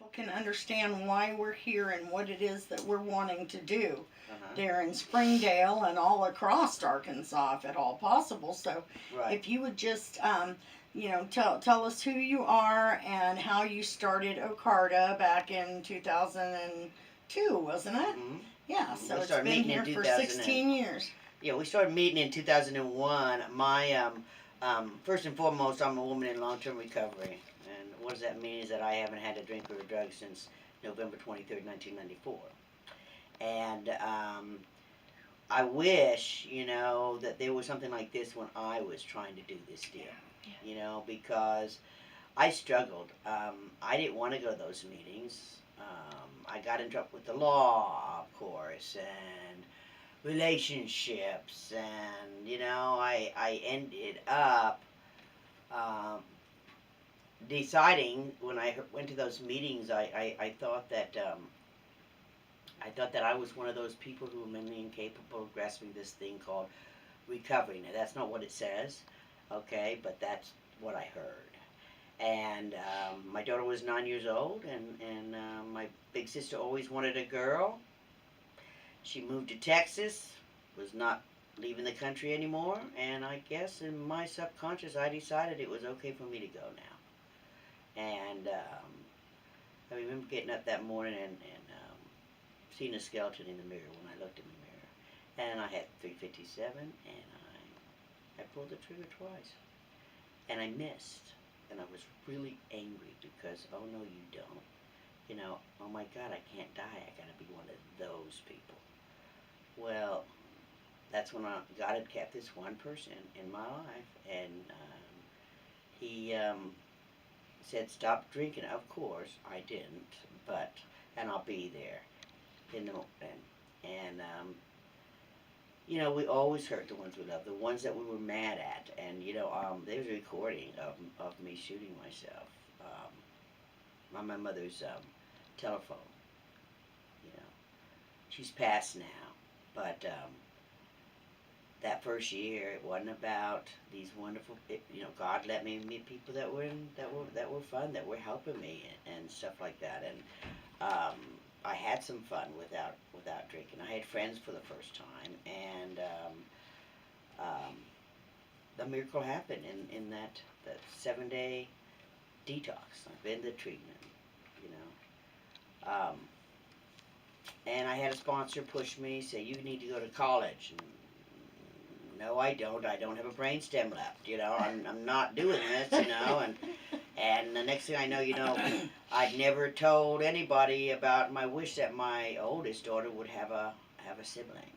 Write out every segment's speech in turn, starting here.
people can understand why we're here and what it is that we're wanting to do there in Springdale and all across Arkansas, if at all possible. So, Right. if you would just, tell us who you are and how you started OCARTA back in 2002, wasn't it? Mm-hmm. Yeah, so We it's started been meeting here in for 2000 16 years. Yeah, we started meeting in 2001. My first and foremost, I'm a woman in long-term recovery, and what does that mean is that I haven't had a drink or a drug since November 23rd, 1994. And I wish, that there was something like this when I was trying to do this deal, because I struggled. I didn't want to go to those meetings. I got in trouble with the law, of course, and relationships, and I ended up um, deciding when I went to those meetings, I thought that I was one of those people who were mentally incapable of grasping this thing called recovery. Now that's not what it says, okay, but that's what I heard. And my daughter was 9 years old, and my big sister always wanted a girl. She moved to Texas, was not leaving the country anymore, and I guess in my subconscious I decided it was okay for me to go now. And I remember getting up that morning and seeing a skeleton in the mirror when I looked in the mirror. And I had 357, and I pulled the trigger twice. And I missed. And I was really angry because, oh no you don't. Oh my God, I can't die. I gotta be one of those people. Well, that's when God had kept this one person in my life, and he said, "Stop drinking." Of course, I didn't, and I'll be there, we always hurt the ones we love, the ones that we were mad at, and there's a recording of me shooting myself on my mother's telephone. She's passed now, but that first year it wasn't about these wonderful. God let me meet people that were fun, that were helping me and stuff like that, and I had some fun without drinking. I had friends for the first time, and the miracle happened in that 7-day detox. I've been to treatment, you know. And I had a sponsor push me, say, you need to go to college. And, no, I don't. I don't have a brain stem left, I'm not doing this, and the next thing I know, I'd never told anybody about my wish that my oldest daughter would have a sibling.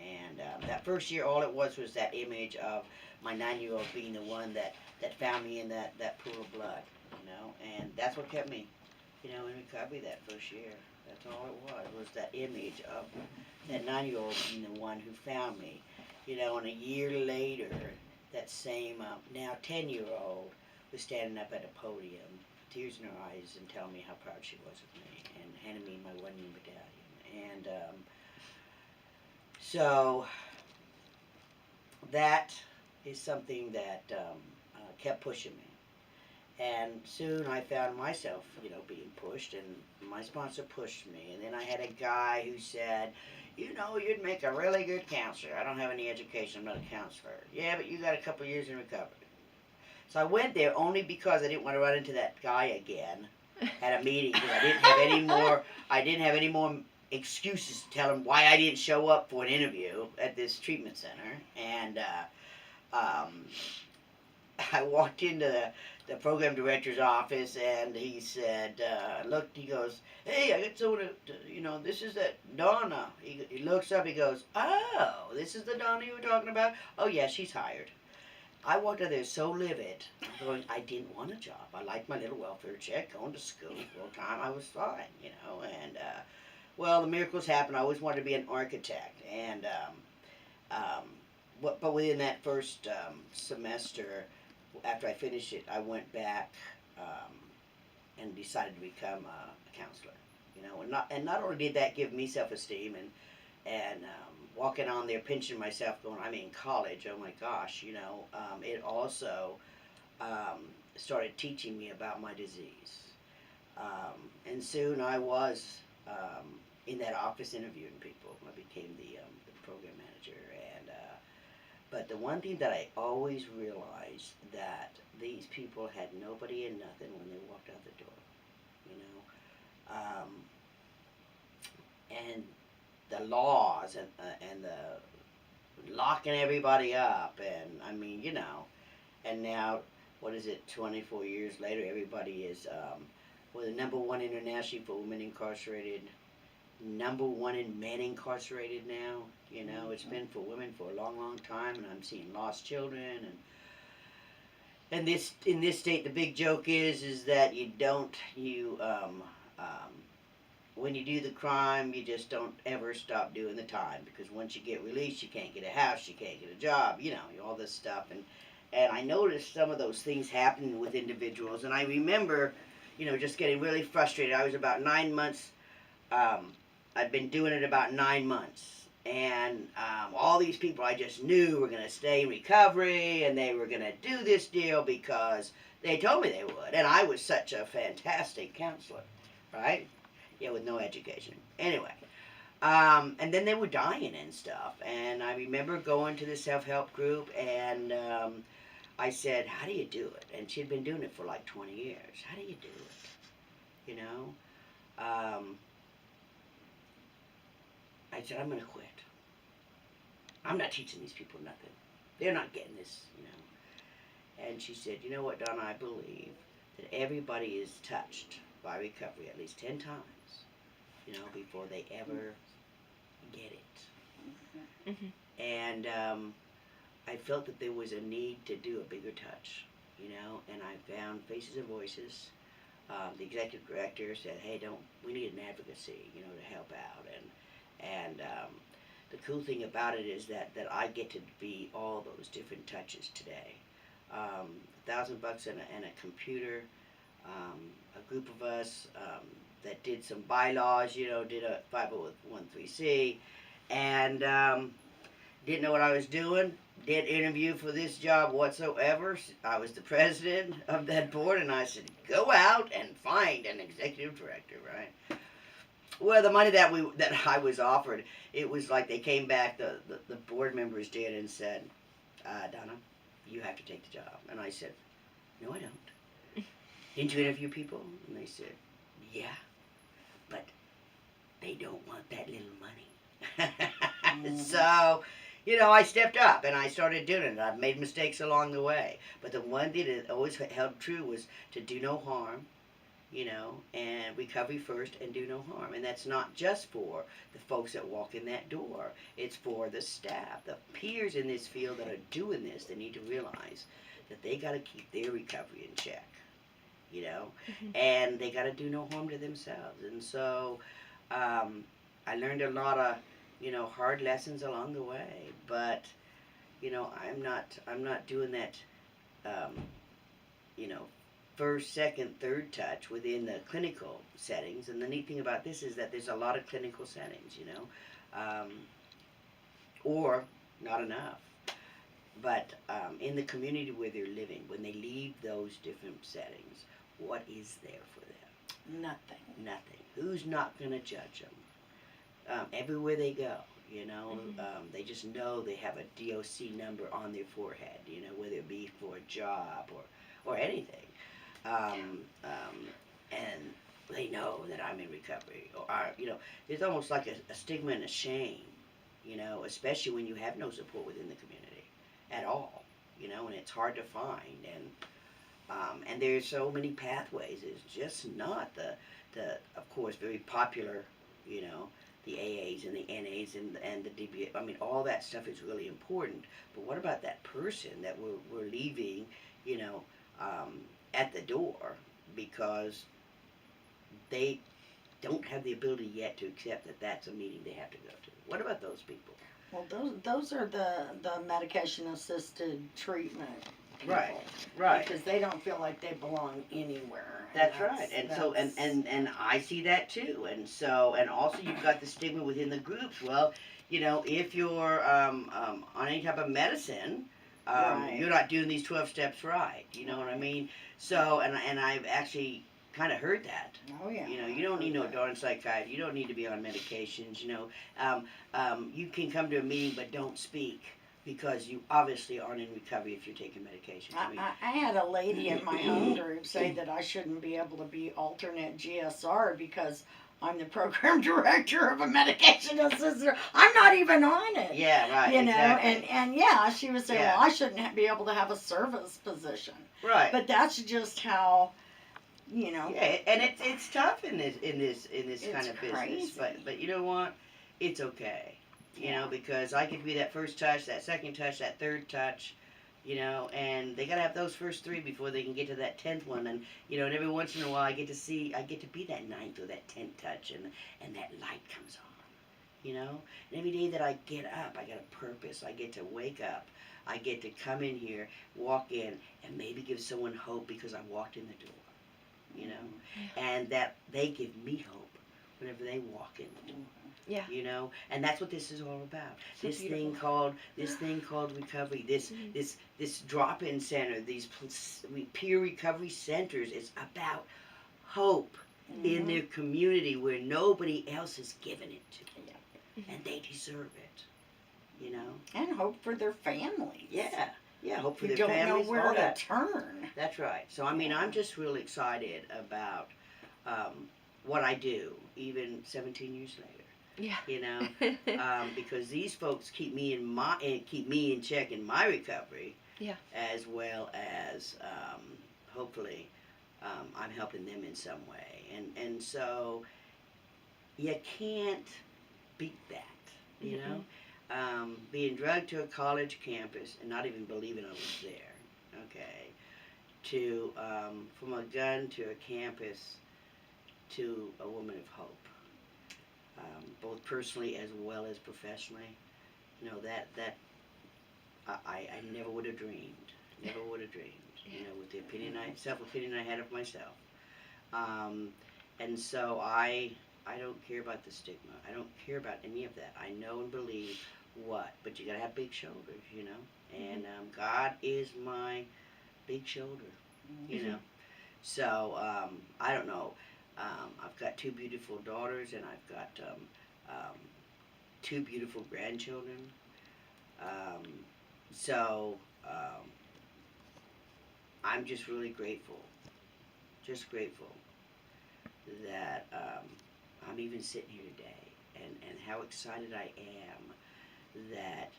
And that first year, all it was that image of my 9-year-old being the one that found me in that pool of blood, and that's what kept me, in recovery that first year. That's all it was that image of that 9-year-old being the one who found me, and a year later, that same, now 10-year-old was standing up at a podium, tears in her eyes, and telling me how proud she was of me, and handing me my 1-year medallion. And so that is something that kept pushing me. And soon I found myself, being pushed, and my sponsor pushed me. And then I had a guy who said, you'd make a really good counselor. I don't have any education, I'm not a counselor. Yeah, but you got a couple years in recovery. So I went there only because I didn't want to run into that guy again at a meeting, because I didn't have any more excuses to tell him why I didn't show up for an interview at this treatment center. And I walked into the program director's office, and he said, he goes, hey, I got someone to, this is that Donna. He looks up, he goes, oh, this is the Donna you were talking about? Oh, yeah, she's hired. I walked out there so livid, going, I didn't want a job. I liked my little welfare check, going to school full time. I was fine, and, well, the miracles happened. I always wanted to be an architect, and, but within that first semester, after I finished it, I went back and decided to become a counselor, and not only did that give me self-esteem and walking on there pinching myself going, I'm in college, oh my gosh, it also started teaching me about my disease. And soon I was in that office interviewing people. I became the program manager. And but the one thing that I always realized that these people had nobody and nothing when they walked out the door, you know. And the laws and the locking everybody up, and I mean, you know, and now what is it? 24 years later, everybody is well, the number one internationally for women incarcerated, number one in men incarcerated now. You know, it's been for women for a long, long time, and I'm seeing lost children, and this in this state, the big joke is that when you do the crime, you just don't ever stop doing the time, because once you get released, you can't get a house, you can't get a job, you know, all this stuff, and I noticed some of those things happening with individuals, and I remember, you know, just getting really frustrated. I was about 9 months. I'd been doing it about 9 months, and all these people I just knew were going to stay in recovery, and they were going to do this deal because they told me they would, and I was such a fantastic counselor, right? Yeah, with no education. Anyway, and then they were dying and stuff, and I remember going to the self-help group, and I said, how do you do it? And she'd been doing it for like 20 years. How do you do it? You know? I said, I'm going to quit. I'm not teaching these people nothing. They're not getting this, you know. And she said, you know what, Donna, I believe that everybody is touched by recovery at least 10 times, you know, before they ever get it. Mm-hmm. And I felt that there was a need to do a bigger touch, you know, and I found Faces and Voices. The executive director said, hey, we need an advocacy, you know, to help out. And the cool thing about it is that I get to be all those different touches today. $1,000 and a computer, a group of us that did some bylaws, you know, did a 501c, and didn't know what I was doing. Did interview for this job whatsoever. I was the president of that board, and I said, go out and find an executive director, right? Well, the money that I was offered, it was like they came back, the board members did, and said, Donna, you have to take the job. And I said, no, I don't. Didn't you interview people? And they said, yeah, but they don't want that little money. So, you know, I stepped up and I started doing it. I've made mistakes along the way. But the one thing that always held true was to do no harm, you know, and recovery first and do no harm. And that's not just for the folks that walk in that door. It's for the staff, the peers in this field that are doing this. They need to realize that they got to keep their recovery in check, you know, and they got to do no harm to themselves. And so I learned a lot of, you know, hard lessons along the way, but, you know, I'm not doing that, you know, first, second, third touch within the clinical settings. And the neat thing about this is that there's a lot of clinical settings, you know, or not enough. But in the community where they're living, when they leave those different settings, what is there for them? Nothing. Nothing. Who's not going to judge them? Everywhere they go, you know, they just know they have a DOC number on their forehead, you know, whether it be for a job or anything. And they know that I'm in recovery. Or, you know, there's almost like a stigma and a shame, you know, especially when you have no support within the community at all, you know, and it's hard to find. And there's so many pathways. It's just not the of course, very popular, you know, the AAs and the NAs and the DBA. I mean, all that stuff is really important. But what about that person that we're leaving, you know, at the door because they don't have the ability yet to accept that that's a meeting they have to go to? What about those people? Well, those are the medication-assisted treatment people. Right. Because they don't feel like they belong anywhere. That's right. And I see that too. And so, and also you've got the stigma within the groups. Well, you know, if you're on any type of medicine, right. you're not doing these 12 steps right. You know what I mean? So, and I've actually kind of heard that. Oh yeah. You know, you don't need no darn psychiatrist. You don't need to be on medications. You know, you can come to a meeting but don't speak because you obviously aren't in recovery if you're taking medication. I had a lady in my home group say that I shouldn't be able to be alternate GSR because I'm the program director of a medication assistant. I'm not even on it. Yeah, right. You know, exactly. and yeah, she was saying, Yeah. well, I shouldn't be able to have a service position. Right. But that's just how, you know. Yeah, and it's tough in this kind of business. Crazy. But you know what? It's okay. You Yeah. know, because I could be that first touch, that second touch, that third touch, you know, and they gotta have those first 3 before they can get to that 10th one. And you know, and every once in a while I get to be that 9th or that 10th touch, and that light comes on. You know, and every day that I get up, I got a purpose. I get to wake up. I get to come in here, walk in, and maybe give someone hope because I walked in the door. You know, and that they give me hope whenever they walk in the door. Yeah. You know, and that's what this is all about. So this beautiful. thing called recovery. This drop-in center. These peer recovery centers. It's about hope in their community where nobody else is giving it to them, and they deserve it. You know, And hope for their families. yeah. Yeah, hope for You their don't families. know where all to that. turn. That's right. So I mean, I'm just really excited about what I do, even 17 years later. Yeah. You know, because these folks keep me in check in my recovery. Yeah. As well as hopefully I'm helping them in some way, and so you can't beat that. You know. Being drugged to a college campus and not even believing I was there, okay, to, from a gun to a campus to a woman of hope, both personally as well as professionally, you know, that I never would have dreamed, you know, with the self-opinion I had of myself, and so I don't care about the stigma. I don't care about any of that. I know and believe but you gotta have big shoulders, you know. And God is my big shoulder, you know. So I don't know. I've got 2 beautiful daughters, and I've got 2 beautiful grandchildren. So I'm just really grateful. Just grateful that I'm even sitting here today, and how excited I am that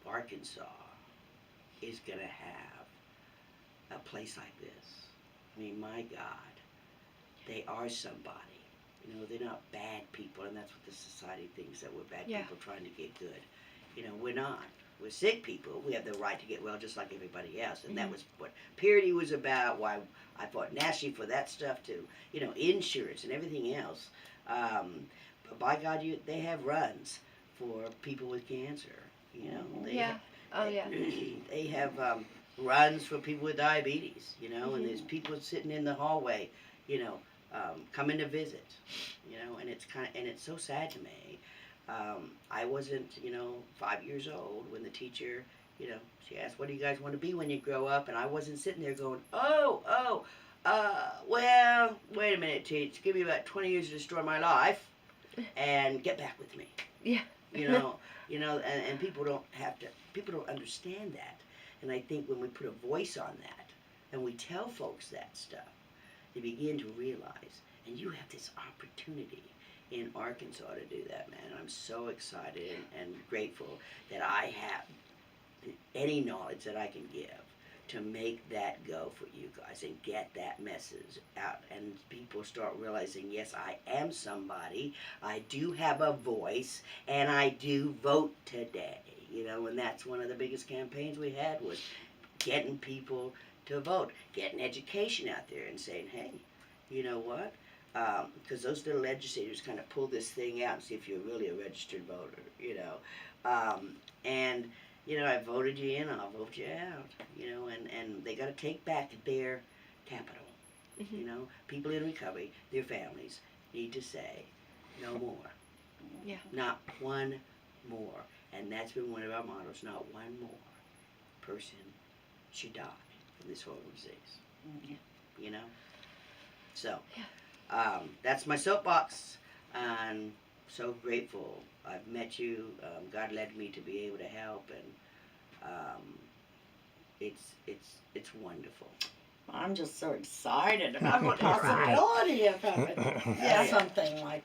Arkansas is going to have a place like this. I mean, my God, they are somebody. You know, they're not bad people, and that's what the society thinks, that we're bad people trying to get good. You know, we're not. We're sick people. We have the right to get well just like everybody else, and that was what Purity was about, why I fought nationally for that stuff too. You know, insurance and everything else. But by God, they have runs for people with cancer, you know. They have runs for people with diabetes, you know, and there's people sitting in the hallway, you know, coming to visit, you know, and it's so sad to me. I wasn't, you know, 5 years old when the teacher, you know, she asked, what do you guys want to be when you grow up? And I wasn't sitting there going, well, wait a minute, teach, give me about 20 years to destroy my life and get back with me. Yeah. You know, and people don't understand that. And I think when we put a voice on that and we tell folks that stuff, they begin to realize, and you have this opportunity in Arkansas to do that, man. And I'm so excited and grateful that I have any knowledge that I can give to make that go for you guys and get that message out, and people start realizing, yes, I am somebody, I do have a voice, and I do vote today, you know. And that's one of the biggest campaigns we had, was getting people to vote, getting education out there and saying, hey, you know what, because those little legislators kind of pull this thing out and see if you're really a registered voter, you know, and you know, I voted you in, I'll vote you out, you know, and they got to take back their capital, you know. People in recovery, their families, need to say, no more. Yeah. Not one more. And that's been one of our mottos, not one more person should die from this horrible disease, you know. So, that's my soapbox. I'm so grateful I've met you. God led me to be able to help, and it's wonderful. I'm just so excited about the I'm gonna cry. possibility of having Yeah. something like